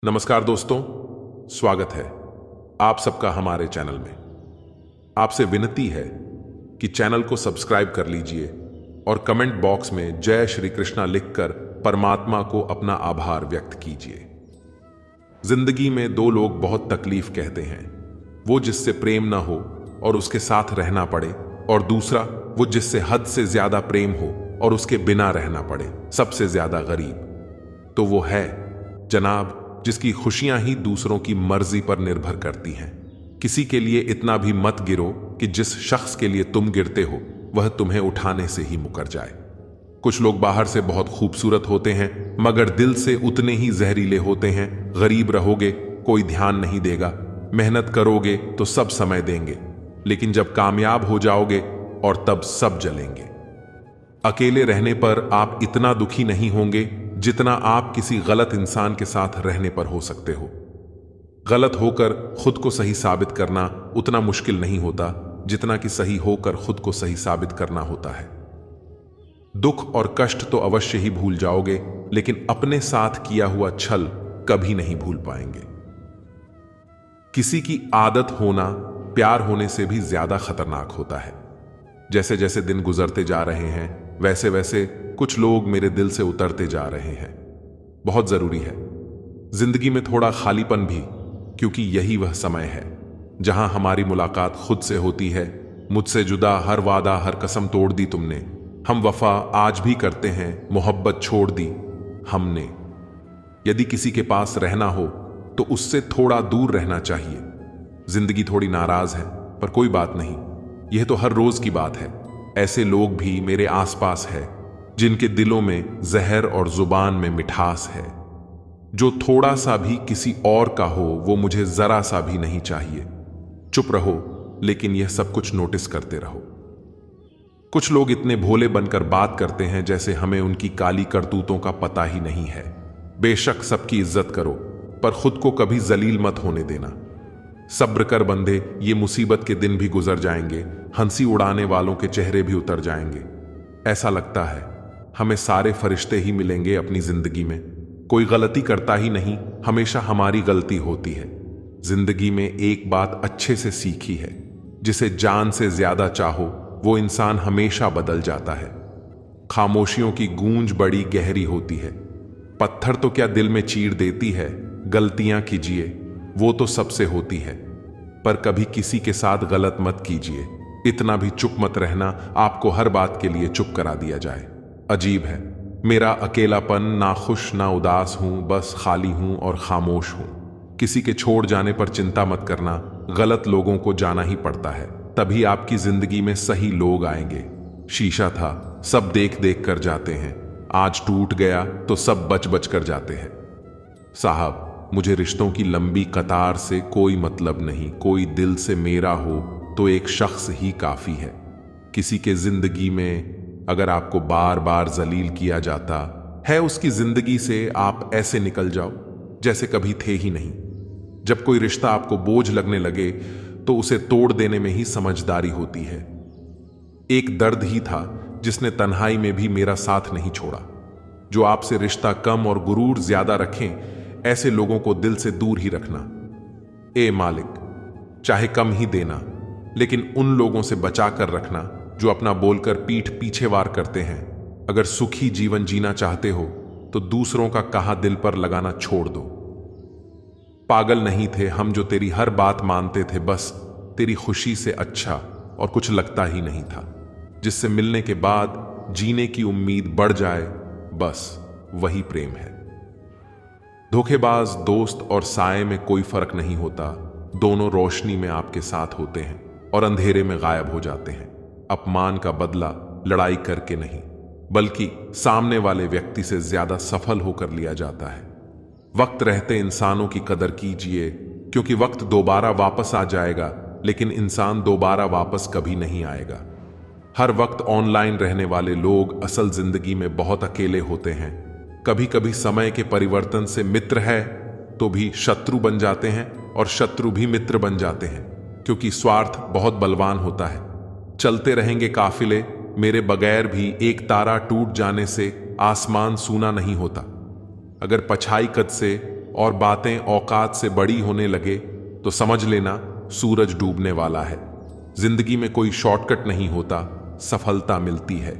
नमस्कार दोस्तों, स्वागत है आप सबका हमारे चैनल में। आपसे विनती है कि चैनल को सब्सक्राइब कर लीजिए और कमेंट बॉक्स में जय श्री कृष्णा लिखकर परमात्मा को अपना आभार व्यक्त कीजिए। जिंदगी में दो लोग बहुत तकलीफ कहते हैं, वो जिससे प्रेम ना हो और उसके साथ रहना पड़े, और दूसरा वो जिससे हद से ज्यादा प्रेम हो और उसके बिना रहना पड़े, सबसे ज्यादा गरीब। तो वो है जनाब जिसकी खुशियां ही दूसरों की मर्जी पर निर्भर करती हैं। किसी के लिए इतना भी मत गिरो कि जिस शख्स के लिए तुम गिरते हो वह तुम्हें उठाने से ही मुकर जाए। कुछ लोग बाहर से बहुत खूबसूरत होते हैं मगर दिल से उतने ही जहरीले होते हैं। गरीब रहोगे कोई ध्यान नहीं देगा, मेहनत करोगे तो सब समय देंगे, लेकिन जब कामयाब हो जाओगे और तब सब जलेंगे। अकेले रहने पर आप इतना दुखी नहीं होंगे जितना आप किसी गलत इंसान के साथ रहने पर हो सकते हो। गलत होकर खुद को सही साबित करना उतना मुश्किल नहीं होता जितना कि सही होकर खुद को सही साबित करना होता है। दुख और कष्ट तो अवश्य ही भूल जाओगे, लेकिन अपने साथ किया हुआ छल कभी नहीं भूल पाएंगे। किसी की आदत होना प्यार होने से भी ज्यादा खतरनाक होता है। जैसे जैसे दिन गुजरते जा रहे हैं वैसे वैसे कुछ लोग मेरे दिल से उतरते जा रहे हैं। बहुत जरूरी है जिंदगी में थोड़ा खालीपन भी, क्योंकि यही वह समय है जहां हमारी मुलाकात खुद से होती है। मुझसे जुदा हर वादा हर कसम तोड़ दी तुमने, हम वफा आज भी करते हैं, मोहब्बत छोड़ दी हमने। यदि किसी के पास रहना हो तो उससे थोड़ा दूर रहना चाहिए। जिंदगी थोड़ी नाराज है पर कोई बात नहीं, यह तो हर रोज की बात है। ऐसे लोग भी मेरे आसपास है जिनके दिलों में जहर और जुबान में मिठास है। जो थोड़ा सा भी किसी और का हो वो मुझे जरा सा भी नहीं चाहिए। चुप रहो लेकिन यह सब कुछ नोटिस करते रहो। कुछ लोग इतने भोले बनकर बात करते हैं जैसे हमें उनकी काली करतूतों का पता ही नहीं है। बेशक सबकी इज्जत करो पर खुद को कभी जलील मत होने देना। सब्र कर बंदे, ये मुसीबत के दिन भी गुजर जाएंगे, हंसी उड़ाने वालों के चेहरे भी उतर जाएंगे। ऐसा लगता है हमें सारे फरिश्ते ही मिलेंगे अपनी जिंदगी में। कोई गलती करता ही नहीं, हमेशा हमारी गलती होती है। जिंदगी में एक बात अच्छे से सीखी है, जिसे जान से ज्यादा चाहो वो इंसान हमेशा बदल जाता है। खामोशियों की गूंज बड़ी गहरी होती है। पत्थर तो क्या दिल में चीर देती है। गलतियां कीजिए वो तो सबसे होती है, पर कभी किसी के साथ गलत मत कीजिए। इतना भी चुप मत रहना आपको हर बात के लिए चुप करा दिया जाए। अजीब है मेरा अकेलापन, ना खुश ना उदास हूं, बस खाली हूं और खामोश हूं। किसी के छोड़ जाने पर चिंता मत करना, गलत लोगों को जाना ही पड़ता है, तभी आपकी जिंदगी में सही लोग आएंगे। शीशा था सब देख देख कर जाते हैं, आज टूट गया तो सब बच बच कर जाते हैं। साहब मुझे रिश्तों की लंबी कतार से कोई मतलब नहीं, कोई दिल से मेरा हो तो एक शख्स ही काफी है। किसी के जिंदगी में अगर आपको बार बार जलील किया जाता है, उसकी जिंदगी से आप ऐसे निकल जाओ जैसे कभी थे ही नहीं। जब कोई रिश्ता आपको बोझ लगने लगे तो उसे तोड़ देने में ही समझदारी होती है। एक दर्द ही था जिसने तन्हाई में भी मेरा साथ नहीं छोड़ा। जो आपसे रिश्ता कम और गुरूर ज्यादा रखें, ऐसे लोगों को दिल से दूर ही रखना। ए मालिक, चाहे कम ही देना, लेकिन उन लोगों से बचा कर रखना जो अपना बोलकर पीठ पीछे वार करते हैं। अगर सुखी जीवन जीना चाहते हो तो दूसरों का कहा दिल पर लगाना छोड़ दो। पागल नहीं थे हम जो तेरी हर बात मानते थे, बस तेरी खुशी से अच्छा और कुछ लगता ही नहीं था। जिससे मिलने के बाद जीने की उम्मीद बढ़ जाए, बस वही प्रेम है। धोखेबाज दोस्त और साए में कोई फर्क नहीं होता, दोनों रोशनी में आपके साथ होते हैं और अंधेरे में गायब हो जाते हैं। अपमान का बदला लड़ाई करके नहीं, बल्कि सामने वाले व्यक्ति से ज्यादा सफल होकर लिया जाता है। वक्त रहते इंसानों की कदर कीजिए, क्योंकि वक्त दोबारा वापस आ जाएगा, लेकिन इंसान दोबारा वापस कभी नहीं आएगा। हर वक्त ऑनलाइन रहने वाले लोग असल जिंदगी में बहुत अकेले होते हैं। कभी कभी समय के परिवर्तन से मित्र है तो भी शत्रु बन जाते हैं, और शत्रु भी मित्र बन जाते हैं, क्योंकि स्वार्थ बहुत बलवान होता है। चलते रहेंगे काफिले मेरे बगैर भी, एक तारा टूट जाने से आसमान सूना नहीं होता। अगर पछाई कद से और बातें औकात से बड़ी होने लगे तो समझ लेना सूरज डूबने वाला है। जिंदगी में कोई शॉर्टकट नहीं होता, सफलता मिलती है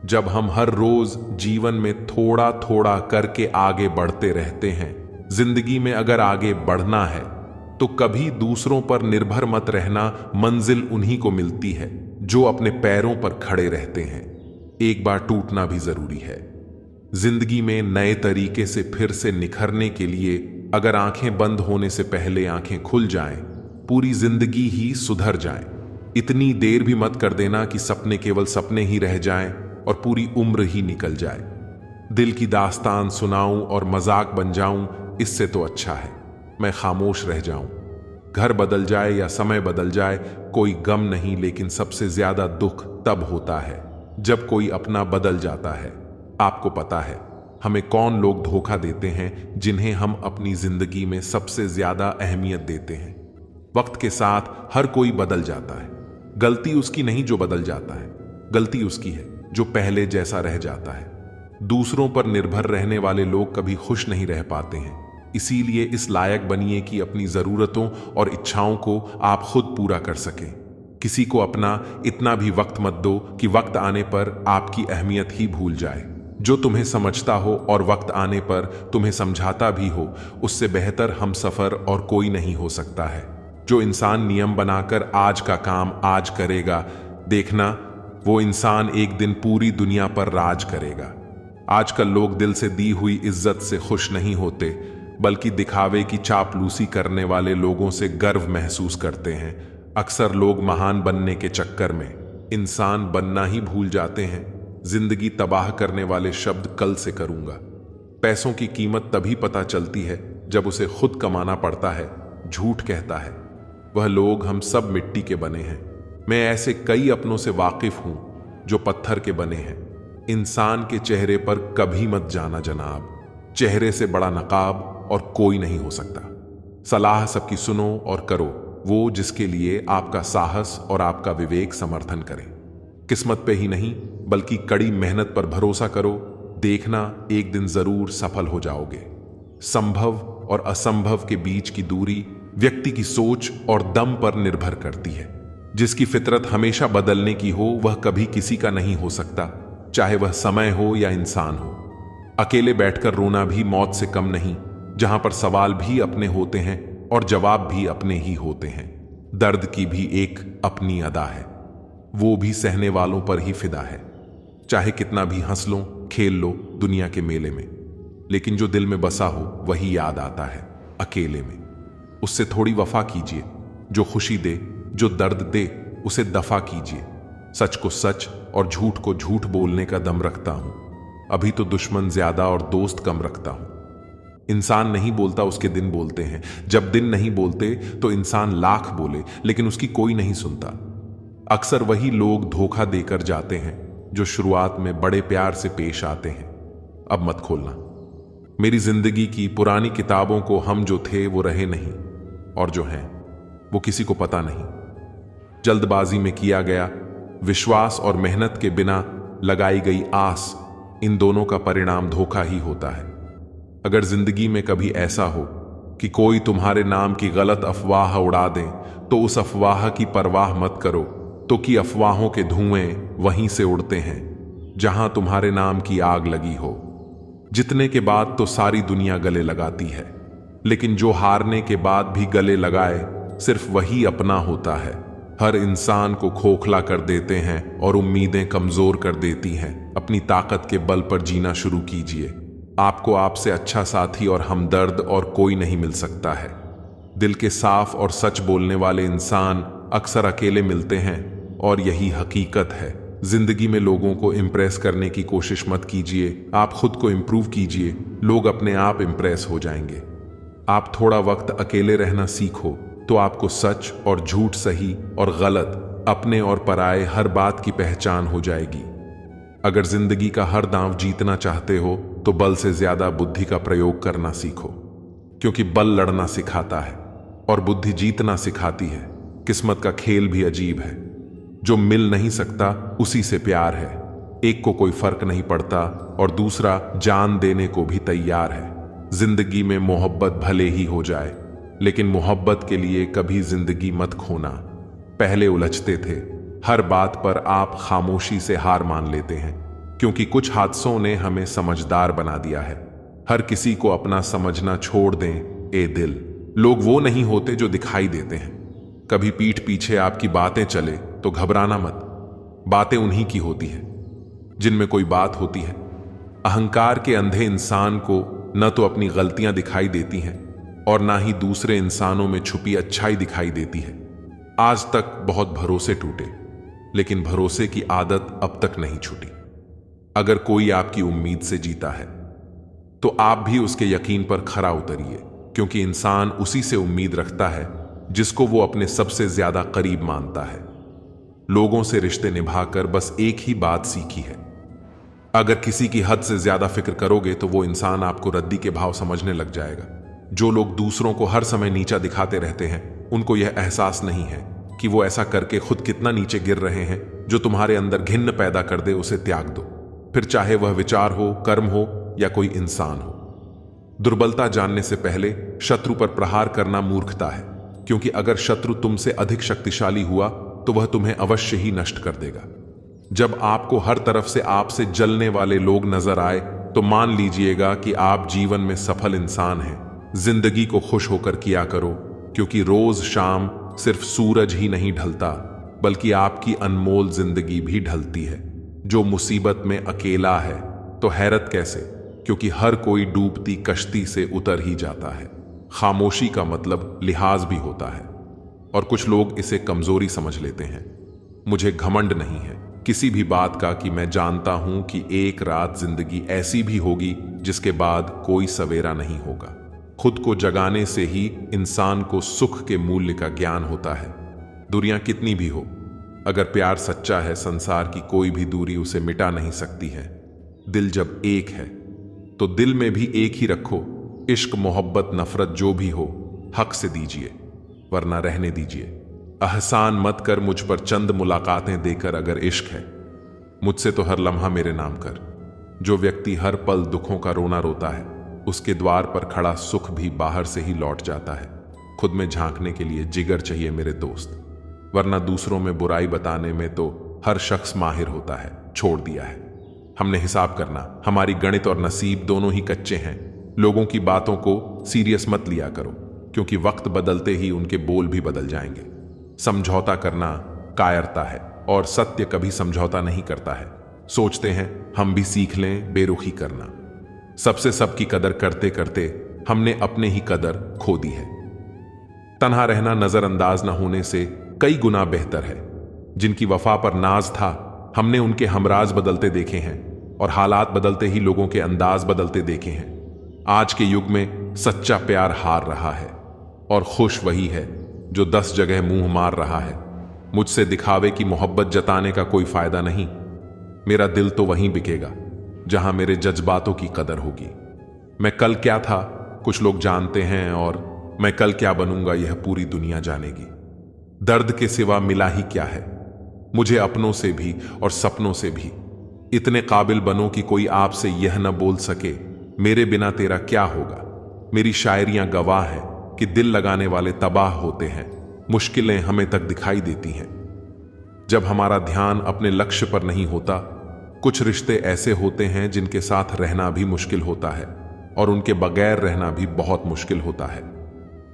जब हम हर रोज जीवन में थोड़ा थोड़ा करके आगे बढ़ते रहते हैं। जिंदगी में अगर आगे बढ़ना है तो कभी दूसरों पर निर्भर मत रहना, मंजिल उन्हीं को मिलती है जो अपने पैरों पर खड़े रहते हैं। एक बार टूटना भी जरूरी है। जिंदगी में नए तरीके से फिर से निखरने के लिए अगर आंखें बंद होने से पहले आंखें खुल जाएं, पूरी जिंदगी ही सुधर जाए। इतनी देर भी मत कर देना कि सपने केवल सपने ही रह जाएं और पूरी उम्र ही निकल जाए। दिल की दास्तान सुनाऊं और मजाक बन जाऊं, इससे तो अच्छा है मैं खामोश रह जाऊं। घर बदल जाए या समय बदल जाए कोई गम नहीं, लेकिन सबसे ज्यादा दुख तब होता है जब कोई अपना बदल जाता है। आपको पता है हमें कौन लोग धोखा देते हैं, जिन्हें हम अपनी जिंदगी में सबसे ज्यादा अहमियत देते हैं। वक्त के साथ हर कोई बदल जाता है। गलती उसकी नहीं जो बदल जाता है, गलती उसकी है जो पहले जैसा रह जाता है। दूसरों पर निर्भर रहने वाले लोग कभी खुश नहीं रह पाते हैं। इसीलिए इस लायक बनिए कि अपनी जरूरतों और इच्छाओं को आप खुद पूरा कर सकें। किसी को अपना इतना भी वक्त मत दो कि वक्त आने पर आपकी अहमियत ही भूल जाए। जो तुम्हें समझता हो और वक्त आने पर तुम्हें समझाता भी हो, उससे बेहतर हम सफर और कोई नहीं हो सकता है। जो इंसान नियम बनाकर आज का काम आज करेगा, देखना वो इंसान एक दिन पूरी दुनिया पर राज करेगा। आजकल लोग दिल से दी हुई इज्जत से खुश नहीं होते, बल्कि दिखावे की चापलूसी करने वाले लोगों से गर्व महसूस करते हैं। अक्सर लोग महान बनने के चक्कर में इंसान बनना ही भूल जाते हैं। जिंदगी तबाह करने वाले शब्द कल से करूंगा। पैसों की कीमत तभी पता चलती है जब उसे खुद कमाना पड़ता है। झूठ कहता है वह लोग हम सब मिट्टी के बने हैं। मैं ऐसे कई अपनों से वाकिफ हूं जो पत्थर के बने हैं। इंसान के चेहरे पर कभी मत जाना जनाब, चेहरे से बड़ा नकाब और कोई नहीं हो सकता। सलाह सबकी सुनो और करो वो जिसके लिए आपका साहस और आपका विवेक समर्थन करें। किस्मत पे ही नहीं बल्कि कड़ी मेहनत पर भरोसा करो, देखना एक दिन जरूर सफल हो जाओगे। संभव और असंभव के बीच की दूरी व्यक्ति की सोच और दम पर निर्भर करती है। जिसकी फितरत हमेशा बदलने की हो वह कभी किसी का नहीं हो सकता, चाहे वह समय हो या इंसान हो। अकेले बैठकर रोना भी मौत से कम नहीं, जहां पर सवाल भी अपने होते हैं और जवाब भी अपने ही होते हैं। दर्द की भी एक अपनी अदा है, वो भी सहने वालों पर ही फिदा है। चाहे कितना भी हंस लो खेल लो दुनिया के मेले में, लेकिन जो दिल में बसा हो वही याद आता है अकेले में। उससे थोड़ी वफा कीजिए, जो खुशी दे जो दर्द दे उसे दफा कीजिए। सच को सच और झूठ को झूठ बोलने का दम रखता हूं, अभी तो दुश्मन ज्यादा और दोस्त कम रखता हूं। इंसान नहीं बोलता उसके दिन बोलते हैं। जब दिन नहीं बोलते तो इंसान लाख बोले लेकिन उसकी कोई नहीं सुनता। अक्सर वही लोग धोखा देकर जाते हैं जो शुरुआत में बड़े प्यार से पेश आते हैं। अब मत खोलना मेरी जिंदगी की पुरानी किताबों को, हम जो थे वो रहे नहीं और जो हैं वो किसी को पता नहीं। जल्दबाजी में किया गया विश्वास और मेहनत के बिना लगाई गई आस, इन दोनों का परिणाम धोखा ही होता है। अगर जिंदगी में कभी ऐसा हो कि कोई तुम्हारे नाम की गलत अफवाह उड़ा दे तो उस अफवाह की परवाह मत करो, तो कि अफवाहों के धुएं वहीं से उड़ते हैं जहां तुम्हारे नाम की आग लगी हो। जीतने के बाद तो सारी दुनिया गले लगाती है, लेकिन जो हारने के बाद भी गले लगाए सिर्फ वही अपना होता है। हर इंसान को खोखला कर देते हैं और उम्मीदें कमजोर कर देती हैं। अपनी ताकत के बल पर जीना शुरू कीजिए। आपको आपसे अच्छा साथी और हमदर्द और कोई नहीं मिल सकता है। दिल के साफ और सच बोलने वाले इंसान अक्सर अकेले मिलते हैं और यही हकीकत है। जिंदगी में लोगों को इम्प्रेस करने की कोशिश मत कीजिए, आप खुद को इम्प्रूव कीजिए, लोग अपने आप इम्प्रेस हो जाएंगे। आप थोड़ा वक्त अकेले रहना सीखो तो आपको सच और झूठ, सही और गलत, अपने और पराये हर बात की पहचान हो जाएगी। अगर जिंदगी का हर दांव जीतना चाहते हो तो बल से ज्यादा बुद्धि का प्रयोग करना सीखो, क्योंकि बल लड़ना सिखाता है और बुद्धि जीतना सिखाती है। किस्मत का खेल भी अजीब है, जो मिल नहीं सकता उसी से प्यार है। एक को कोई फर्क नहीं पड़ता और दूसरा जान देने को भी तैयार है। जिंदगी में मोहब्बत भले ही हो जाए, लेकिन मोहब्बत के लिए कभी जिंदगी मत खोना। पहले उलझते थे, हर बात पर आप खामोशी से हार मान लेते हैं, क्योंकि कुछ हादसों ने हमें समझदार बना दिया है। हर किसी को अपना समझना छोड़ दें ए दिल। लोग वो नहीं होते जो दिखाई देते हैं। कभी पीठ पीछे आपकी बातें चले तो घबराना मत। बातें उन्हीं की होती है जिनमें कोई बात होती है। अहंकार के अंधे इंसान को न तो अपनी गलतियां दिखाई देती हैं और ना ही दूसरे इंसानों में छुपी अच्छाई दिखाई देती है। आज तक बहुत भरोसे टूटे, लेकिन भरोसे की आदत अब तक नहीं छूटी। अगर कोई आपकी उम्मीद से जीता है तो आप भी उसके यकीन पर खरा उतरिए, क्योंकि इंसान उसी से उम्मीद रखता है जिसको वो अपने सबसे ज्यादा करीब मानता है। लोगों से रिश्ते निभाकर बस एक ही बात सीखी है, अगर किसी की हद से ज्यादा फिक्र करोगे तो वो इंसान आपको रद्दी के भाव समझने लग जाएगा। जो लोग दूसरों को हर समय नीचा दिखाते रहते हैं, उनको यह एहसास नहीं है कि वो ऐसा करके खुद कितना नीचे गिर रहे हैं। जो तुम्हारे अंदर घिन्न पैदा कर दे उसे त्याग दो, फिर चाहे वह विचार हो, कर्म हो या कोई इंसान हो। दुर्बलता जानने से पहले शत्रु पर प्रहार करना मूर्खता है, क्योंकि अगर शत्रु तुमसे अधिक शक्तिशाली हुआ तो वह तुम्हें अवश्य ही नष्ट कर देगा। जब आपको हर तरफ से आपसे जलने वाले लोग नजर आए तो मान लीजिएगा कि आप जीवन में सफल इंसान हैं। जिंदगी को खुश होकर किया करो, क्योंकि रोज शाम सिर्फ सूरज ही नहीं ढलता, बल्कि आपकी अनमोल जिंदगी भी ढलती है। जो मुसीबत में अकेला है तो हैरत कैसे, क्योंकि हर कोई डूबती कश्ती से उतर ही जाता है। खामोशी का मतलब लिहाज भी होता है, और कुछ लोग इसे कमजोरी समझ लेते हैं। मुझे घमंड नहीं है किसी भी बात का कि मैं जानता हूं कि एक रात जिंदगी ऐसी भी होगी जिसके बाद कोई सवेरा नहीं होगा। खुद को जगाने से ही इंसान को सुख के मूल्य का ज्ञान होता है। दुनिया कितनी भी हो, अगर प्यार सच्चा है, संसार की कोई भी दूरी उसे मिटा नहीं सकती है। दिल जब एक है तो दिल में भी एक ही रखो। इश्क, मोहब्बत, नफरत जो भी हो, हक से दीजिए, वरना रहने दीजिए। एहसान मत कर मुझ पर चंद मुलाकातें देकर, अगर इश्क है मुझसे तो हर लम्हा मेरे नाम कर। जो व्यक्ति हर पल दुखों का रोना रोता है, उसके द्वार पर खड़ा सुख भी बाहर से ही लौट जाता है। खुद में झांकने के लिए जिगर चाहिए मेरे दोस्त, वरना दूसरों में बुराई बताने में तो हर शख्स माहिर होता है। छोड़ दिया है हमने हिसाब करना। हमारी गणित और नसीब दोनों ही कच्चे हैं। लोगों की बातों को सीरियस मत लिया करो, क्योंकि वक्त बदलते ही उनके बोल भी बदल जाएंगे। समझौता करना कायरता है, और सत्य कभी समझौता नहीं करता है। सोचते हैं हम भी सीख लें बेरुखी करना। सबसे सबकी कदर करते करते हमने अपने ही कदर खो दी है। तन्हा रहना नजरअंदाज न होने से कई गुना बेहतर है। जिनकी वफा पर नाज था, हमने उनके हमराज बदलते देखे हैं, और हालात बदलते ही लोगों के अंदाज बदलते देखे हैं। आज के युग में सच्चा प्यार हार रहा है, और खुश वही है जो 10 जगह मुंह मार रहा है। मुझसे दिखावे की मोहब्बत जताने का कोई फायदा नहीं। मेरा दिल तो वहीं बिकेगा जहां मेरे जज्बातों की कदर होगी। मैं कल क्या था कुछ लोग जानते हैं, और मैं कल क्या बनूंगा यह पूरी दुनिया जानेगी। दर्द के सिवा मिला ही क्या है मुझे अपनों से भी और सपनों से भी। इतने काबिल बनो कि कोई आपसे यह न बोल सके मेरे बिना तेरा क्या होगा। मेरी शायरियां गवाह है कि दिल लगाने वाले तबाह होते हैं। मुश्किलें हमें तक दिखाई देती हैं जब हमारा ध्यान अपने लक्ष्य पर नहीं होता। कुछ रिश्ते ऐसे होते हैं जिनके साथ रहना भी मुश्किल होता है, और उनके बगैर रहना भी बहुत मुश्किल होता है।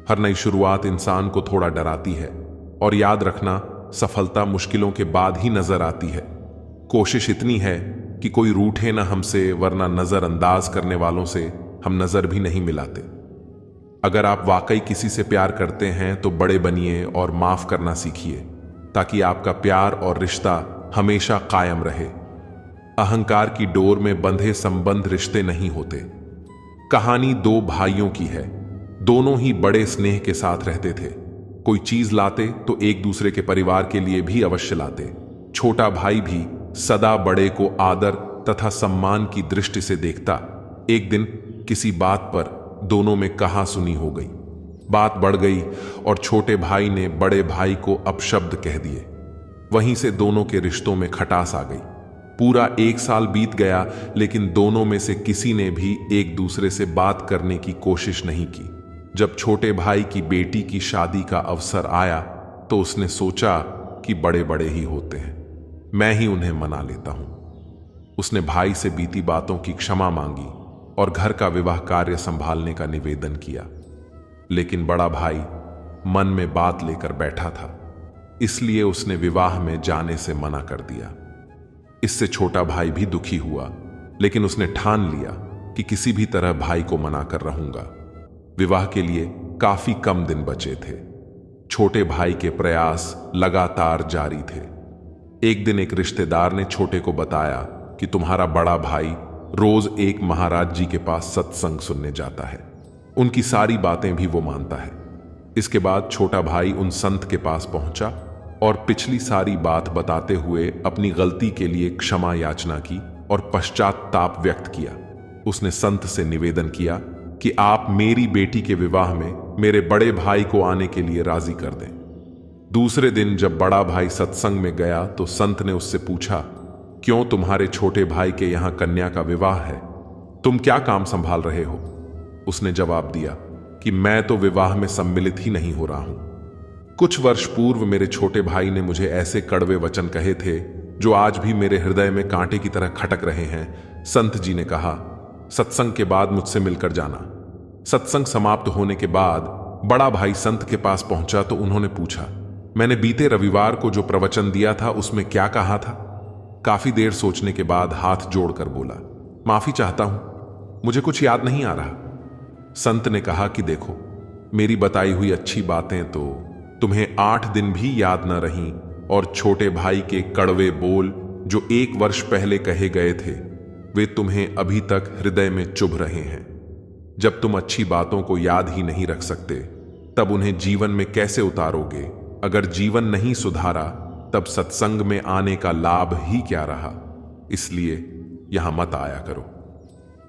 हर नई शुरुआत इंसान को थोड़ा डराती है, और याद रखना सफलता मुश्किलों के बाद ही नजर आती है। कोशिश इतनी है कि कोई रूठे ना हमसे, वरना नजरअंदाज करने वालों से हम नजर भी नहीं मिलाते। अगर आप वाकई किसी से प्यार करते हैं तो बड़े बनिए और माफ करना सीखिए, ताकि आपका प्यार और रिश्ता हमेशा कायम रहे। अहंकार की डोर में बंधे संबंध रिश्ते नहीं होते। कहानी 2 भाइयों की है। दोनों ही बड़े स्नेह के साथ रहते थे। कोई चीज लाते तो एक दूसरे के परिवार के लिए भी अवश्य लाते। छोटा भाई भी सदा बड़े को आदर तथा सम्मान की दृष्टि से देखता। एक दिन किसी बात पर दोनों में कहासुनी हो गई। बात बढ़ गई और छोटे भाई ने बड़े भाई को अपशब्द कह दिए। वहीं से दोनों के रिश्तों में खटास आ गई। पूरा 1 साल बीत गया, लेकिन दोनों में से किसी ने भी एक दूसरे से बात करने की कोशिश नहीं की। जब छोटे भाई की बेटी की शादी का अवसर आया तो उसने सोचा कि बड़े बड़े ही होते हैं, मैं ही उन्हें मना लेता हूं। उसने भाई से बीती बातों की क्षमा मांगी और घर का विवाह कार्य संभालने का निवेदन किया। लेकिन बड़ा भाई मन में बात लेकर बैठा था, इसलिए उसने विवाह में जाने से मना कर दिया। इससे छोटा भाई भी दुखी हुआ, लेकिन उसने ठान लिया कि किसी भी तरह भाई को मना कर रहूंगा। विवाह के लिए काफी कम दिन बचे थे। छोटे भाई के प्रयास लगातार जारी थे। एक दिन एक रिश्तेदार ने छोटे को बताया कि तुम्हारा बड़ा भाई रोज एक महाराज जी के पास सत्संग सुनने जाता है, उनकी सारी बातें भी वो मानता है। इसके बाद छोटा भाई उन संत के पास पहुंचा और पिछली सारी बात बताते हुए अपनी गलती के लिए क्षमा याचना की और पश्चाताप व्यक्त किया। उसने संत से निवेदन किया कि आप मेरी बेटी के विवाह में मेरे बड़े भाई को आने के लिए राजी कर दें। दूसरे दिन जब बड़ा भाई सत्संग में गया तो संत ने उससे पूछा, क्यों तुम्हारे छोटे भाई के यहां कन्या का विवाह है, तुम क्या काम संभाल रहे हो? उसने जवाब दिया कि मैं तो विवाह में सम्मिलित ही नहीं हो रहा हूं। कुछ वर्ष पूर्व मेरे छोटे भाई ने मुझे ऐसे कड़वे वचन कहे थे जो आज भी मेरे हृदय में कांटे की तरह खटक रहे हैं। संत जी ने कहा, सत्संग के बाद मुझसे मिलकर जाना। सत्संग समाप्त होने के बाद बड़ा भाई संत के पास पहुंचा तो उन्होंने पूछा, मैंने बीते रविवार को जो प्रवचन दिया था उसमें क्या कहा था? काफी देर सोचने के बाद हाथ जोड़कर बोला, माफी चाहता हूं, मुझे कुछ याद नहीं आ रहा। संत ने कहा कि देखो, मेरी बताई हुई अच्छी बातें तो तुम्हें 8 दिन भी याद न रहीं, और छोटे भाई के कड़वे बोल जो 1 वर्ष पहले कहे गए थे वे तुम्हें अभी तक हृदय में चुभ रहे हैं। जब तुम अच्छी बातों को याद ही नहीं रख सकते तब उन्हें जीवन में कैसे उतारोगे? अगर जीवन नहीं सुधारा तब सत्संग में आने का लाभ ही क्या रहा? इसलिए यहां मत आया करो।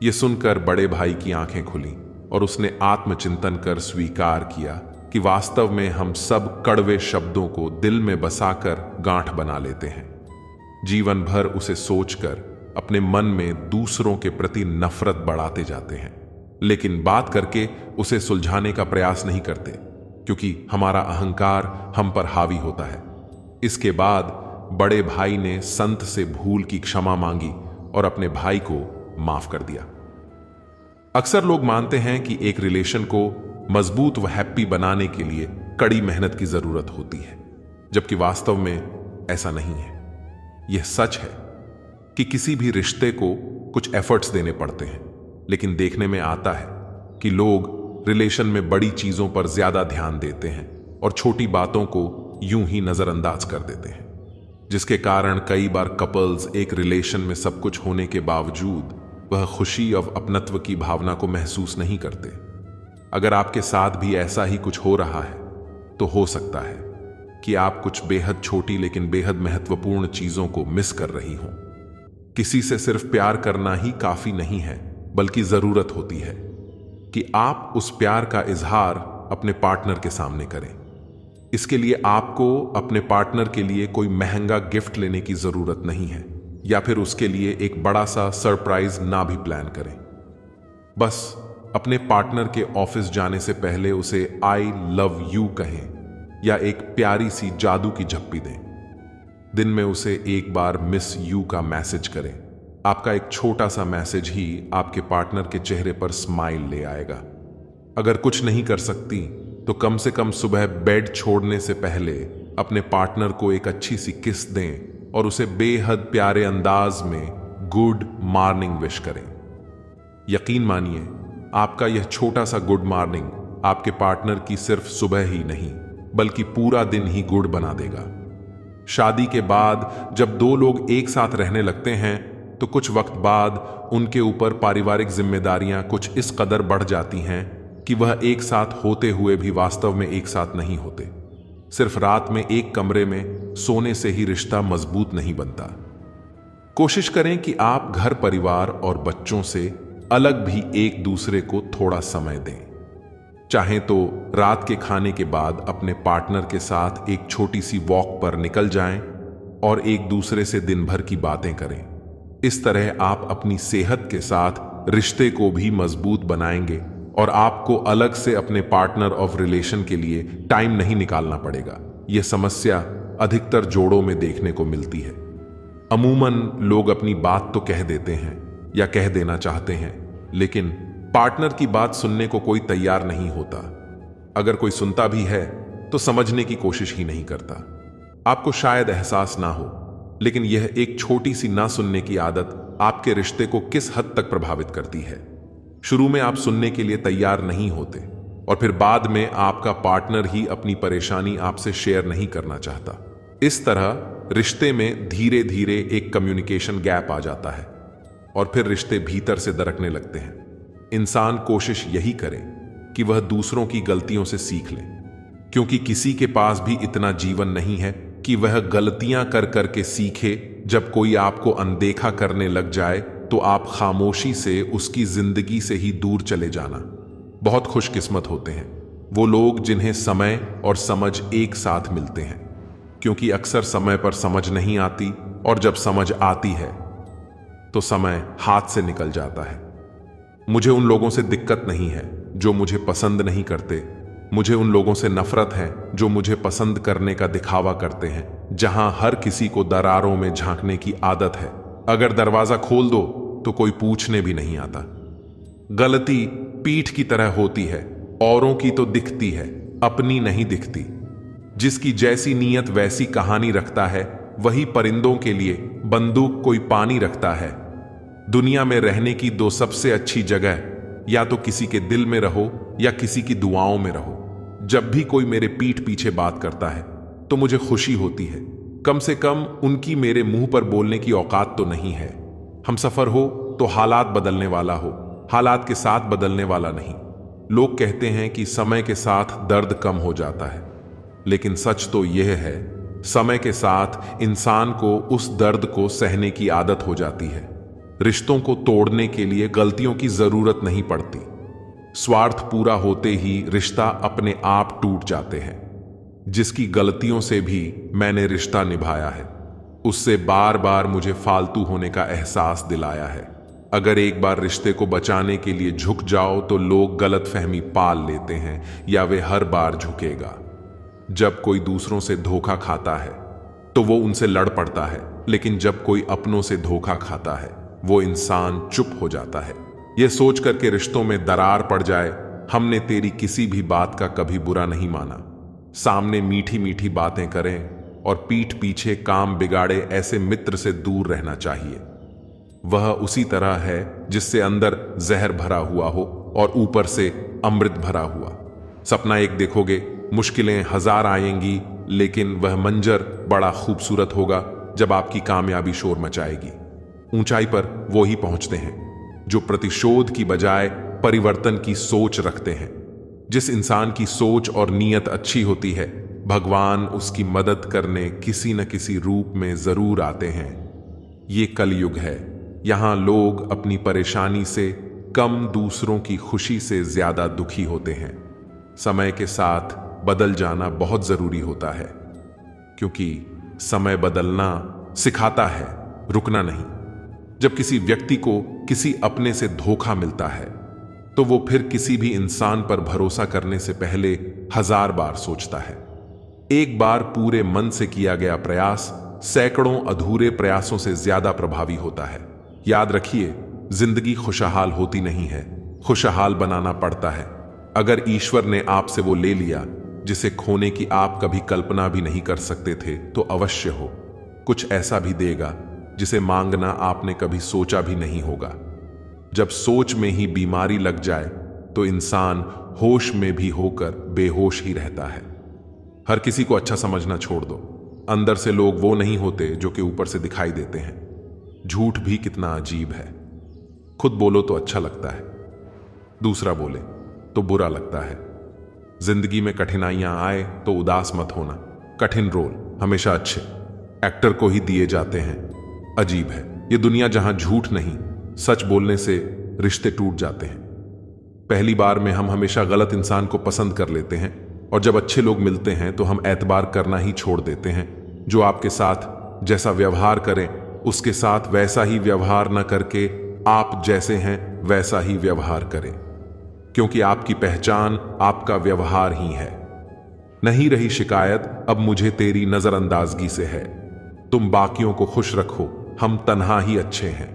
यह सुनकर बड़े भाई की आंखें खुली और उसने आत्मचिंतन कर स्वीकार किया कि वास्तव में हम सब कड़वे शब्दों को दिल में बसाकर गांठ बना लेते हैं। जीवन भर उसे सोचकर अपने मन में दूसरों के प्रति नफरत बढ़ाते जाते हैं, लेकिन बात करके उसे सुलझाने का प्रयास नहीं करते, क्योंकि हमारा अहंकार हम पर हावी होता है। इसके बाद बड़े भाई ने संत से भूल की क्षमा मांगी और अपने भाई को माफ कर दिया। अक्सर लोग मानते हैं कि एक रिलेशन को मजबूत व हैप्पी बनाने के लिए कड़ी मेहनत की जरूरत होती है, जबकि वास्तव में ऐसा नहीं है। यह सच है कि किसी भी रिश्ते को कुछ एफर्ट्स देने पड़ते हैं, लेकिन देखने में आता है कि लोग रिलेशन में बड़ी चीजों पर ज्यादा ध्यान देते हैं और छोटी बातों को यूं ही नजरअंदाज कर देते हैं, जिसके कारण कई बार कपल्स एक रिलेशन में सब कुछ होने के बावजूद वह खुशी और अपनत्व की भावना को महसूस नहीं करते। अगर आपके साथ भी ऐसा ही कुछ हो रहा है तो हो सकता है कि आप कुछ बेहद छोटी लेकिन बेहद महत्वपूर्ण चीजों को मिस कर रही हों। किसी से सिर्फ प्यार करना ही काफी नहीं है, बल्कि जरूरत होती है कि आप उस प्यार का इजहार अपने पार्टनर के सामने करें। इसके लिए आपको अपने पार्टनर के लिए कोई महंगा गिफ्ट लेने की जरूरत नहीं है, या फिर उसके लिए एक बड़ा सा सरप्राइज ना भी प्लान करें। बस अपने पार्टनर के ऑफिस जाने से पहले उसे आई लव यू कहें या एक प्यारी सी जादू की झप्पी दें। दिन में उसे एक बार मिस यू का मैसेज करें। आपका एक छोटा सा मैसेज ही आपके पार्टनर के चेहरे पर स्माइल ले आएगा। अगर कुछ नहीं कर सकती तो कम से कम सुबह बेड छोड़ने से पहले अपने पार्टनर को एक अच्छी सी किस दें और उसे बेहद प्यारे अंदाज में गुड मॉर्निंग विश करें। यकीन मानिए, आपका यह छोटा सा गुड मॉर्निंग आपके पार्टनर की सिर्फ सुबह ही नहीं बल्कि पूरा दिन ही गुड बना देगा। शादी के बाद जब 2 लोग एक साथ रहने लगते हैं तो कुछ वक्त बाद उनके ऊपर पारिवारिक जिम्मेदारियां कुछ इस कदर बढ़ जाती हैं कि वह एक साथ होते हुए भी वास्तव में एक साथ नहीं होते। सिर्फ रात में एक कमरे में सोने से ही रिश्ता मजबूत नहीं बनता। कोशिश करें कि आप घर परिवार और बच्चों से अलग भी एक दूसरे को थोड़ा समय दें। चाहें तो रात के खाने के बाद अपने पार्टनर के साथ एक छोटी सी वॉक पर निकल जाएं और एक दूसरे से दिन भर की बातें करें। इस तरह आप अपनी सेहत के साथ रिश्ते को भी मजबूत बनाएंगे और आपको अलग से अपने पार्टनर ऑफ रिलेशन के लिए टाइम नहीं निकालना पड़ेगा। यह समस्या अधिकतर जोड़ों में देखने को मिलती है। अमूमन लोग अपनी बात तो कह देते हैं या कह देना चाहते हैं, लेकिन पार्टनर की बात सुनने को कोई तैयार नहीं होता। अगर कोई सुनता भी है तो समझने की कोशिश ही नहीं करता। आपको शायद एहसास ना हो, लेकिन यह एक छोटी सी ना सुनने की आदत आपके रिश्ते को किस हद तक प्रभावित करती है। शुरू में आप सुनने के लिए तैयार नहीं होते और फिर बाद में आपका पार्टनर ही अपनी परेशानी आपसे शेयर नहीं करना चाहता। इस तरह रिश्ते में धीरे धीरे एक कम्युनिकेशन गैप आ जाता है और फिर रिश्ते भीतर से दरकने लगते हैं। इंसान कोशिश यही करे कि वह दूसरों की गलतियों से सीख ले, क्योंकि किसी के पास भी इतना जीवन नहीं है कि वह गलतियां कर करके सीखे। जब कोई आपको अनदेखा करने लग जाए तो आप खामोशी से उसकी जिंदगी से ही दूर चले जाना। बहुत खुशकिस्मत होते हैं वो लोग जिन्हें समय और समझ एक साथ मिलते हैं, क्योंकि अक्सर समय पर समझ नहीं आती और जब समझ आती है तो समय हाथ से निकल जाता है। मुझे उन लोगों से दिक्कत नहीं है जो मुझे पसंद नहीं करते। मुझे उन लोगों से नफरत है जो मुझे पसंद करने का दिखावा करते हैं, जहां हर किसी को दरारों में झांकने की आदत है। अगर दरवाजा खोल दो तो कोई पूछने भी नहीं आता। गलती पीठ की तरह होती है, औरों की तो दिखती है, अपनी नहीं दिखती। जिसकी जैसी नीयत वैसी कहानी रखता है, वही परिंदों के लिए बंदूक कोई पानी रखता है। दुनिया में रहने की दो सबसे अच्छी जगह, या तो किसी के दिल में रहो या किसी की दुआओं में रहो। जब भी कोई मेरे पीठ पीछे बात करता है तो मुझे खुशी होती है, कम से कम उनकी मेरे मुंह पर बोलने की औकात तो नहीं है। हम सफर हो तो हालात बदलने वाला हो, हालात के साथ बदलने वाला नहीं। लोग कहते हैं कि समय के साथ दर्द कम हो जाता है, लेकिन सच तो यह है समय के साथ इंसान को उस दर्द को सहने की आदत हो जाती है। रिश्तों को तोड़ने के लिए गलतियों की जरूरत नहीं पड़ती। स्वार्थ पूरा होते ही रिश्ता अपने आप टूट जाते हैं। जिसकी गलतियों से भी मैंने रिश्ता निभाया है, उससे बार बार मुझे फालतू होने का एहसास दिलाया है। अगर एक बार रिश्ते को बचाने के लिए झुक जाओ तो लोग गलतफहमी पाल लेते हैं या वे हर बार झुकेगा। जब कोई दूसरों से धोखा खाता है तो वो उनसे लड़ पड़ता है, लेकिन जब कोई अपनों से धोखा खाता है वो इंसान चुप हो जाता है। यह सोच कर के रिश्तों में दरार पड़ जाए, हमने तेरी किसी भी बात का कभी बुरा नहीं माना। सामने मीठी मीठी बातें करें और पीठ पीछे काम बिगाड़े ऐसे मित्र से दूर रहना चाहिए। वह उसी तरह है जिससे अंदर जहर भरा हुआ हो और ऊपर से अमृत भरा हुआ। सपना एक देखोगे, मुश्किलें हजार आएंगी, लेकिन वह मंजर बड़ा खूबसूरत होगा जब आपकी कामयाबी शोर मचाएगी। ऊंचाई पर वो ही पहुंचते हैं जो प्रतिशोध की बजाय परिवर्तन की सोच रखते हैं। जिस इंसान की सोच और नीयत अच्छी होती है, भगवान उसकी मदद करने किसी न किसी रूप में जरूर आते हैं। ये कलयुग है, यहां लोग अपनी परेशानी से कम दूसरों की खुशी से ज्यादा दुखी होते हैं। समय के साथ बदल जाना बहुत जरूरी होता है, क्योंकि समय बदलना सिखाता है, रुकना नहीं। जब किसी व्यक्ति को किसी अपने से धोखा मिलता है तो वो फिर किसी भी इंसान पर भरोसा करने से पहले हजार बार सोचता है। एक बार पूरे मन से किया गया प्रयास सैकड़ों अधूरे प्रयासों से ज्यादा प्रभावी होता है। याद रखिए, जिंदगी खुशहाल होती नहीं है, खुशहाल बनाना पड़ता है। अगर ईश्वर ने आपसे वो ले लिया जिसे खोने की आप कभी कल्पना भी नहीं कर सकते थे, तो अवश्य हो कुछ ऐसा भी देगा जिसे मांगना आपने कभी सोचा भी नहीं होगा। जब सोच में ही बीमारी लग जाए तो इंसान होश में भी होकर बेहोश ही रहता है। हर किसी को अच्छा समझना छोड़ दो। अंदर से लोग वो नहीं होते जो कि ऊपर से दिखाई देते हैं। झूठ भी कितना अजीब है। खुद बोलो तो अच्छा लगता है, दूसरा बोले तो बुरा लगता है। जिंदगी में कठिनाइयां आए तो उदास मत होना। कठिन रोल हमेशा अच्छे एक्टर को ही दिए जाते हैं। अजीब है ये दुनिया जहां झूठ नहीं, सच बोलने से रिश्ते टूट जाते हैं। पहली बार में हम हमेशा गलत इंसान को पसंद कर लेते हैं और जब अच्छे लोग मिलते हैं तो हम एतबार करना ही छोड़ देते हैं। जो आपके साथ जैसा व्यवहार करें उसके साथ वैसा ही व्यवहार न करके आप जैसे हैं वैसा ही व्यवहार करें, क्योंकि आपकी पहचान आपका व्यवहार ही है। नहीं रही शिकायत अब मुझे तेरी नजरअंदाजगी से है। तुम बाकियों को खुश रखो, हम तन्हा ही अच्छे हैं।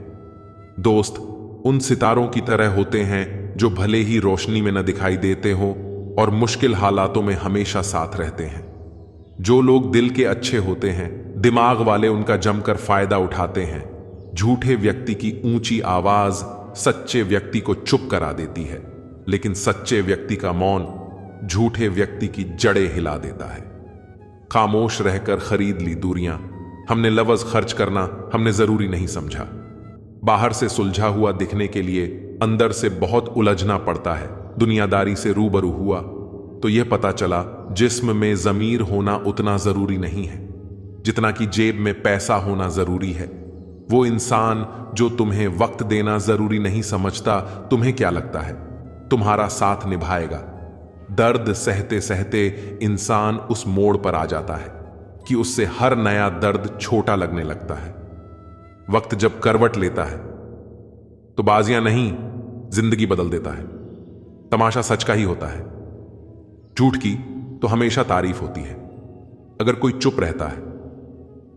दोस्त उन सितारों की तरह होते हैं जो भले ही रोशनी में न दिखाई देते हो और मुश्किल हालातों में हमेशा साथ रहते हैं। जो लोग दिल के अच्छे होते हैं, दिमाग वाले उनका जमकर फायदा उठाते हैं। झूठे व्यक्ति की ऊंची आवाज सच्चे व्यक्ति को चुप करा देती है, लेकिन सच्चे व्यक्ति का मौन झूठे व्यक्ति की जड़ें हिला देता है। खामोश रहकर खरीद ली दूरियां, हमने लफ्ज खर्च करना हमने जरूरी नहीं समझा। बाहर से सुलझा हुआ दिखने के लिए अंदर से बहुत उलझना पड़ता है। दुनियादारी से रूबरू हुआ तो यह पता चला जिस्म में जमीर होना उतना जरूरी नहीं है जितना कि जेब में पैसा होना जरूरी है। वो इंसान जो तुम्हें वक्त देना जरूरी नहीं समझता, तुम्हें क्या लगता है तुम्हारा साथ निभाएगा? दर्द सहते सहते इंसान उस मोड़ पर आ जाता है कि उससे हर नया दर्द छोटा लगने लगता है। वक्त जब करवट लेता है तो बाजियां नहीं, जिंदगी बदल देता है। तमाशा सच का ही होता है। झूठ की तो हमेशा तारीफ होती है। अगर कोई चुप रहता है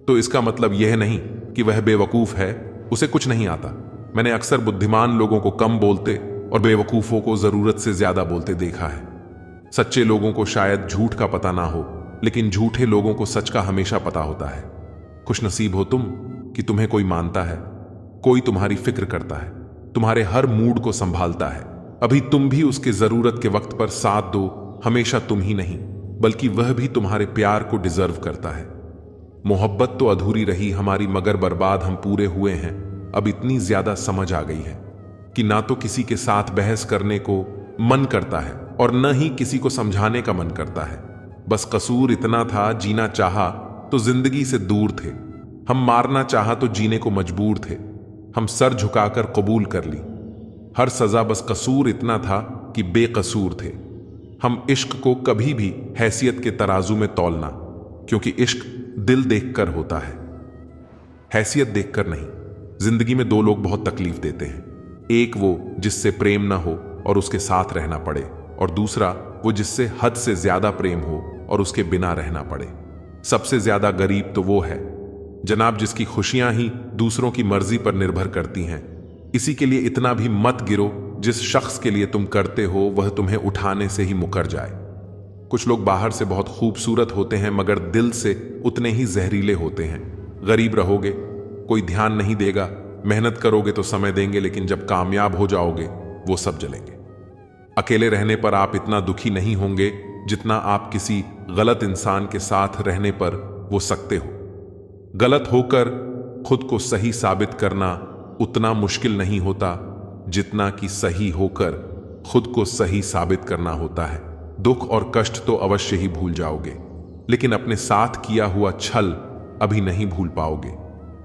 तो इसका मतलब यह नहीं कि वह बेवकूफ है, उसे कुछ नहीं आता। मैंने अक्सर बुद्धिमान लोगों को कम बोलते और बेवकूफों को जरूरत से ज्यादा बोलते देखा है। सच्चे लोगों को शायद झूठ का पता ना हो, लेकिन झूठे लोगों को सच का हमेशा पता होता है। खुशनसीब हो तुम कि तुम्हें कोई मानता है, कोई तुम्हारी फिक्र करता है, तुम्हारे हर मूड को संभालता है। अभी तुम भी उसके जरूरत के वक्त पर साथ दो। हमेशा तुम ही नहीं बल्कि वह भी तुम्हारे प्यार को डिजर्व करता है। मोहब्बत तो अधूरी रही हमारी, मगर बर्बाद हम पूरे हुए हैं। अब इतनी ज्यादा समझ आ गई है कि ना तो किसी के साथ बहस करने को मन करता है और न ही किसी को समझाने का मन करता है। बस कसूर इतना था, जीना चाहा तो जिंदगी से दूर थे। हम मारना चाहा तो जीने को मजबूर थे। हम सर झुकाकर कबूल कर ली हर सजा, बस कसूर इतना था कि बेकसूर थे। हम इश्क को कभी भी हैसियत के तराजू में तौलना, क्योंकि इश्क दिल देखकर होता है, हैसियत देखकर नहीं। जिंदगी में दो लोग बहुत तकलीफ देते हैं, एक वो जिससे प्रेम ना हो और उसके साथ रहना पड़े, और दूसरा वो जिससे हद से ज्यादा प्रेम हो और उसके बिना रहना पड़े। सबसे ज्यादा गरीब तो वो है जनाब जिसकी खुशियां ही दूसरों की मर्जी पर निर्भर करती हैं। इसी के लिए इतना भी मत गिरो जिस शख्स के लिए तुम करते हो वह तुम्हें उठाने से ही मुकर जाए। कुछ लोग बाहर से बहुत खूबसूरत होते हैं मगर दिल से उतने ही जहरीले होते हैं। गरीब रहोगे कोई ध्यान नहीं देगा, मेहनत करोगे तो समय देंगे, लेकिन जब कामयाब हो जाओगे वो सब जलेंगे। अकेले रहने पर आप इतना दुखी नहीं होंगे जितना आप किसी गलत इंसान के साथ रहने पर वो सकते हो। गलत होकर खुद को सही साबित करना उतना मुश्किल नहीं होता जितना कि सही होकर खुद को सही साबित करना होता है। दुख और कष्ट तो अवश्य ही भूल जाओगे, लेकिन अपने साथ किया हुआ छल अभी नहीं भूल पाओगे।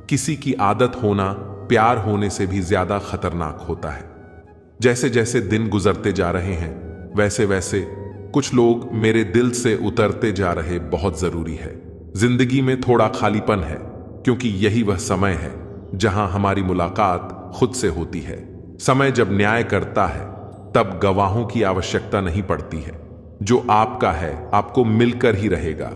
किसी की आदत होना प्यार होने से भी ज्यादा खतरनाक होता है। जैसे जैसे दिन गुजरते जा रहे हैं वैसे वैसे कुछ लोग मेरे दिल से उतरते जा रहे बहुत जरूरी है। जिंदगी में थोड़ा खालीपन है, क्योंकि यही वह समय है जहां हमारी मुलाकात खुद से होती है। समय जब न्याय करता है तब गवाहों की आवश्यकता नहीं पड़ती है। जो आपका है आपको मिलकर ही रहेगा,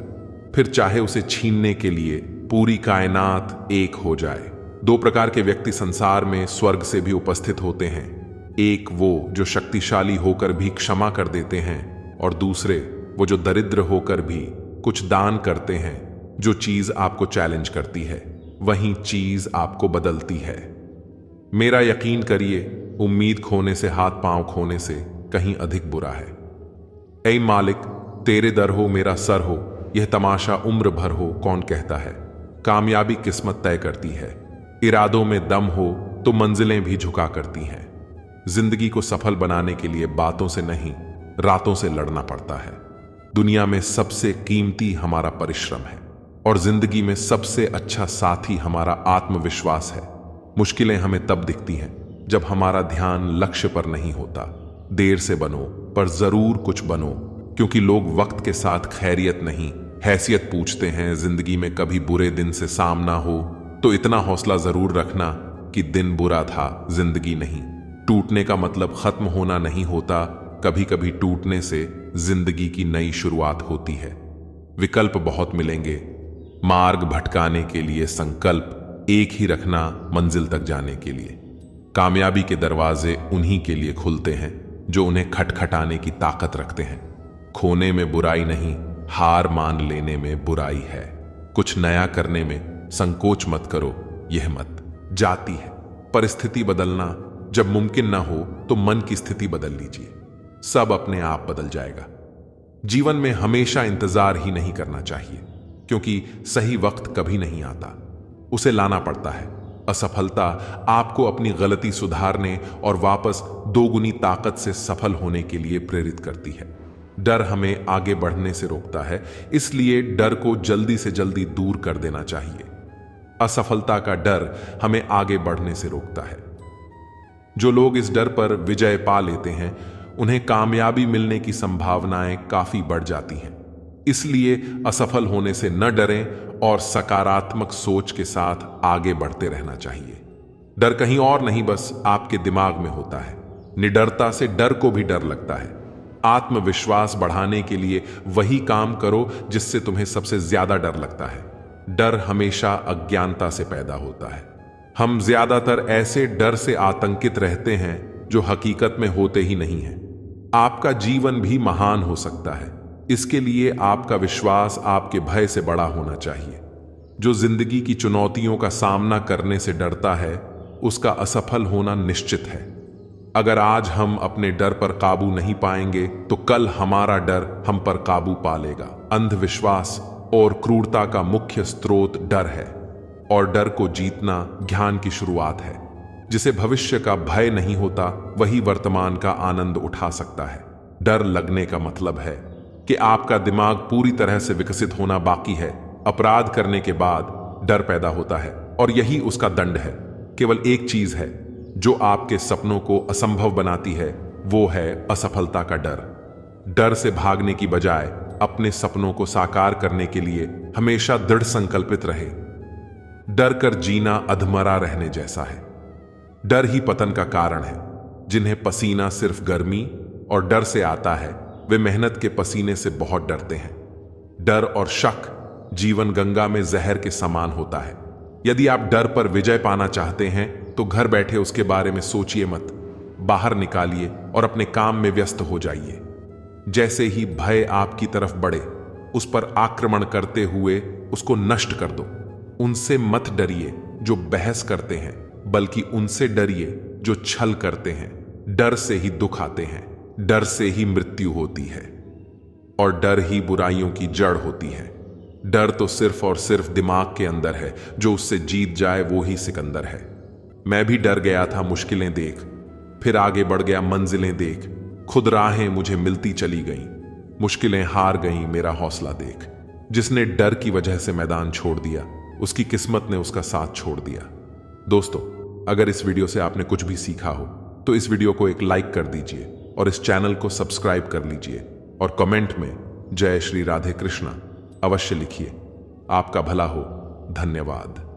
फिर चाहे उसे छीनने के लिए पूरी कायनात एक हो जाए। दो प्रकार के व्यक्ति संसार में स्वर्ग से भी उपस्थित होते हैं। एक वो जो शक्तिशाली होकर भी क्षमा कर देते हैं, और दूसरे वो जो दरिद्र होकर भी कुछ दान करते हैं। जो चीज आपको चैलेंज करती है वही चीज आपको बदलती है। मेरा यकीन करिए, उम्मीद खोने से हाथ पांव खोने से कहीं अधिक बुरा है। ऐ मालिक तेरे दर हो मेरा सर हो, यह तमाशा उम्र भर हो कौन कहता है। कामयाबी किस्मत तय करती है, इरादों में दम हो तो मंजिलें भी झुका करती हैं। जिंदगी को सफल बनाने के लिए बातों से नहीं रातों से लड़ना पड़ता है। दुनिया में सबसे कीमती हमारा परिश्रम है और जिंदगी में सबसे अच्छा साथी हमारा आत्मविश्वास है। मुश्किलें हमें तब दिखती हैं जब हमारा ध्यान लक्ष्य पर नहीं होता। देर से बनो पर जरूर कुछ बनो, क्योंकि लोग वक्त के साथ खैरियत नहीं हैसियत पूछते हैं। जिंदगी में कभी बुरे दिन से सामना हो तो इतना हौसला जरूर रखना कि दिन बुरा था, जिंदगी नहीं। टूटने का मतलब खत्म होना नहीं होता, कभी कभी टूटने से जिंदगी की नई शुरुआत होती है। विकल्प बहुत मिलेंगे, मार्ग भटकाने के लिए संकल्प एक ही रखना मंजिल तक जाने के लिए। कामयाबी के दरवाजे उन्हीं के लिए खुलते हैं जो उन्हें खटखटाने की ताकत रखते हैं। खोने में बुराई नहीं, हार मान लेने में बुराई है। कुछ नया करने में संकोच मत करो, यह मत जाती है। परिस्थिति बदलना जब मुमकिन ना हो तो मन की स्थिति बदल लीजिए, सब अपने आप बदल जाएगा। जीवन में हमेशा इंतजार ही नहीं करना चाहिए, क्योंकि सही वक्त कभी नहीं आता, उसे लाना पड़ता है। असफलता आपको अपनी गलती सुधारने और वापस दोगुनी ताकत से सफल होने के लिए प्रेरित करती है। डर हमें आगे बढ़ने से रोकता है, इसलिए डर को जल्दी से जल्दी दूर कर देना चाहिए। असफलता का डर हमें आगे बढ़ने से रोकता है। जो लोग इस डर पर विजय पा लेते हैं, उन्हें कामयाबी मिलने की संभावनाएं काफी बढ़ जाती हैं। इसलिए असफल होने से न डरें और सकारात्मक सोच के साथ आगे बढ़ते रहना चाहिए। डर कहीं और नहीं, बस आपके दिमाग में होता है। निडरता से डर को भी डर लगता है। आत्मविश्वास बढ़ाने के लिए वही काम करो जिससे तुम्हें सबसे ज्यादा डर लगता है। डर हमेशा अज्ञानता से पैदा होता है। हम ज्यादातर ऐसे डर से आतंकित रहते हैं जो हकीकत में होते ही नहीं हैं। आपका जीवन भी महान हो सकता है, इसके लिए आपका विश्वास आपके भय से बड़ा होना चाहिए। जो जिंदगी की चुनौतियों का सामना करने से डरता है, उसका असफल होना निश्चित है। अगर आज हम अपने डर पर काबू नहीं पाएंगे तो कल हमारा डर हम पर काबू पा लेगा। अंधविश्वास और क्रूरता का मुख्य स्रोत डर है, और डर को जीतना ज्ञान की शुरुआत है। जिसे भविष्य का भय नहीं होता, वही वर्तमान का आनंद उठा सकता है। डर लगने का मतलब है कि आपका दिमाग पूरी तरह से विकसित होना बाकी है। अपराध करने के बाद डर पैदा होता है, और यही उसका दंड है। केवल एक चीज है जो आपके सपनों को असंभव बनाती है, वो है असफलता का डर। डर से भागने की बजाय अपने सपनों को साकार करने के लिए हमेशा दृढ़ संकल्पित रहे। डर कर जीना अधमरा रहने जैसा है। डर ही पतन का कारण है। जिन्हें पसीना सिर्फ गर्मी और डर से आता है, वे मेहनत के पसीने से बहुत डरते हैं। डर और शक जीवन गंगा में जहर के समान होता है। यदि आप डर पर विजय पाना चाहते हैं तो घर बैठे उसके बारे में सोचिए मत, बाहर निकालिए और अपने काम में व्यस्त हो जाइए। जैसे ही भय आपकी तरफ बढ़े, उस पर आक्रमण करते हुए उसको नष्ट कर दो। उनसे मत डरिए जो बहस करते हैं, बल्कि उनसे डरिए जो छल करते हैं। डर से ही दुख आते हैं, डर से ही मृत्यु होती है, और डर ही बुराइयों की जड़ होती है। डर तो सिर्फ और सिर्फ दिमाग के अंदर है, जो उससे जीत जाए वो ही सिकंदर है। मैं भी डर गया था मुश्किलें देख, फिर आगे बढ़ गया मंजिलें देख। खुद राहें मुझे मिलती चली गईं, मुश्किलें हार गईं मेरा हौसला देख। जिसने डर की वजह से मैदान छोड़ दिया, उसकी किस्मत ने उसका साथ छोड़ दिया। दोस्तों, अगर इस वीडियो से आपने कुछ भी सीखा हो तो इस वीडियो को एक लाइक कर दीजिए और इस चैनल को सब्सक्राइब कर लीजिए, और कमेंट में जय श्री राधे कृष्णा अवश्य लिखिए। आपका भला हो। धन्यवाद।